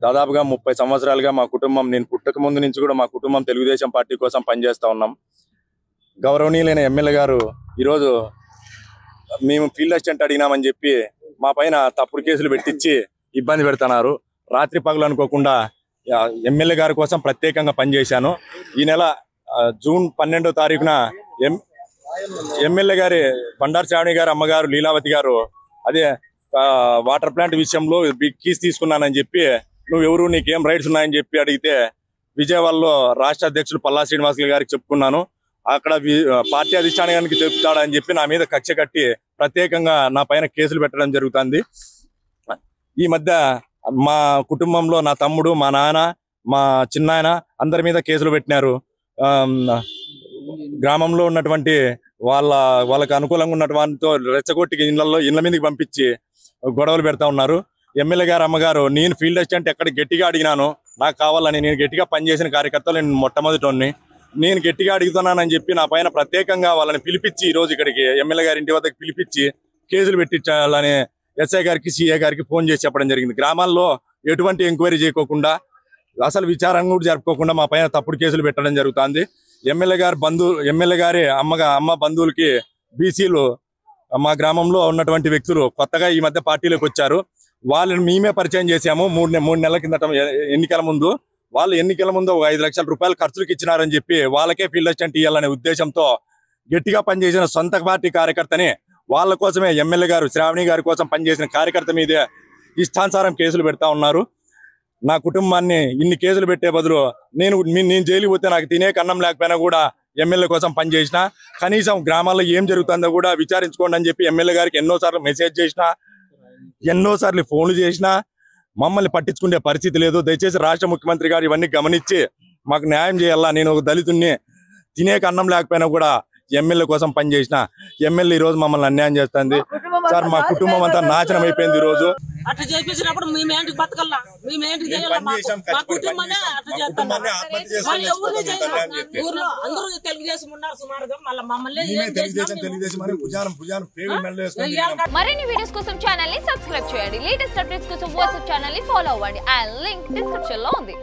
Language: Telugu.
దాదాపుగా 30 సంవత్సరాలుగా మా కుటుంబం, నేను పుట్టక ముందు నుంచి కూడా మా కుటుంబం తెలుగుదేశం పార్టీ కోసం పనిచేస్తూ ఉన్నాం. గౌరవనీయులైన ఎమ్మెల్యే గారు ఈరోజు మేము ఫీల్డ్ అసిస్టెంట్ అడిగినామని చెప్పి మా పైన తప్పుడు కేసులు పెట్టించి ఇబ్బంది పెడుతున్నారు. రాత్రి పగలు అనుకోకుండా ఎమ్మెల్యే గారి కోసం ప్రత్యేకంగా పనిచేశాను. ఈ నెల జూన్ 12వ తారీఖున ఎమ్మెల్యే గారి బండారు శ్రావణి గారు అమ్మగారు లీలావతి గారు అదే వాటర్ ప్లాంట్ విషయంలో బిగ్ కీస్ తీసుకున్నానని చెప్పి నువ్వెవరు, నీకేం రైట్స్ ఉన్నాయని చెప్పి అడిగితే విజయవాడలో రాష్ట్ర అధ్యక్షులు పల్లా శ్రీనివాస్ గారికి చెప్పుకున్నాను. అక్కడ పార్టీ అధిష్టానానికి చెప్తాడని చెప్పి నా మీద కక్ష కట్టి ప్రత్యేకంగా నా పైన కేసులు పెట్టడం జరుగుతుంది. ఈ మధ్య మా కుటుంబంలో నా తమ్ముడు, మా నాన్న, మా చిన్నాయన అందరి మీద కేసులు పెట్టినారు. గ్రామంలో ఉన్నటువంటి వాళ్ళకి అనుకూలంగా ఉన్నటువంటితో రెచ్చగొట్టి ఇళ్ళ మీదకి పంపించి గొడవలు పెడతా ఉన్నారు. ఎమ్మెల్యే గారు అమ్మగారు నేను ఫీల్డ్ అసిస్టెంట్ ఎక్కడ గట్టిగా అడిగినాను, నాకు కావాలని, నేను గట్టిగా పనిచేసిన కార్యకర్తలు నేను మొట్టమొదటి నేను గట్టిగా అడుగుతున్నానని చెప్పి నా పైన ప్రత్యేకంగా వాళ్ళని పిలిపించి ఈరోజు ఇక్కడికి ఎమ్మెల్యే గారి ఇంటి వద్దకు పిలిపించి కేసులు పెట్టించాలని ఎస్ఐ గారికి, సిఐ గారికి ఫోన్ చేసి చెప్పడం జరిగింది. గ్రామాల్లో ఎటువంటి ఎంక్వైరీ చేయకోకుండా, అసలు విచారణ కూడా జరుపుకోకుండా మా పైన తప్పుడు కేసులు పెట్టడం జరుగుతుంది. ఎమ్మెల్యే గారి అమ్మ బంధువులకి బీసీలు మా గ్రామంలో ఉన్నటువంటి వ్యక్తులు కొత్తగా ఈ మధ్య పార్టీలోకి వచ్చారు. వాళ్ళని మేమే పరిచయం చేశాము. మూడు నెలల కిందట ఎన్నికల ముందు వాళ్ళు ఎన్నికల ముందు 5 లక్షల రూపాయలు ఖర్చులకు ఇచ్చినారని చెప్పి వాళ్ళకే ఫీల్డ్ అసిస్టెంట్ ఇవ్వాలనే ఉద్దేశంతో గట్టిగా పనిచేసిన సొంత పార్టీ కార్యకర్తని వాళ్ళ కోసమే ఎమ్మెల్యే గారు శ్రావణి గారి కోసం పనిచేసిన కార్యకర్త మీదే ఇష్టానుసారం కేసులు పెడతా ఉన్నారు. నా కుటుంబాన్ని ఇన్ని కేసులు పెట్టే బదులు నేను జైలుకి పోతే నాకు తినే కన్నం లేకపోయినా కూడా ఎమ్మెల్యే కోసం పనిచేసిన, కనీసం గ్రామాల్లో ఏం జరుగుతుందో కూడా విచారించుకోండి అని చెప్పి ఎమ్మెల్యే గారికి ఎన్నోసార్లు మెసేజ్ చేసినా, ఎన్నోసార్లు ఫోన్లు చేసినా మమ్మల్ని పట్టించుకునే పరిస్థితి లేదు. దయచేసి రాష్ట్ర ముఖ్యమంత్రి గారు ఇవన్నీ గమనించి మాకు న్యాయం చేయాలా. నేను ఒక దళితుడిని, తినే కన్నం లేకపోయినా కూడా ఎమ్మెల్యే కోసం పనిచేసిన ఎమ్మెల్యే ఈ రోజు మమ్మల్ని అన్యాయం చేస్తుంది. సార్ మా కుటుంబం అంతా నాశనం అయిపోయింది. ఈ రోజు అట్లా చేపించినప్పుడు మేమేంటికి బతకల్లా, మేమేంటికి చేయాలి, మా కుటుంబాన్ని అట్లా చేస్తాను. ఊర్లో అందరూ తెలుగుదేశం ఉన్నారు సుమారుగా, మళ్ళీ మమ్మల్ని మరిన్ని వీడియోస్ కోసం ఛానల్ ని సబ్స్క్రైబ్ చేయండి. లేటెస్ట్ అప్డేట్స్ కోసం వాట్సాప్ ఛానల్ ని ఫాలో అవ్వండి. ఆ లింక్ డిస్క్రిప్షన్ లో ఉంది.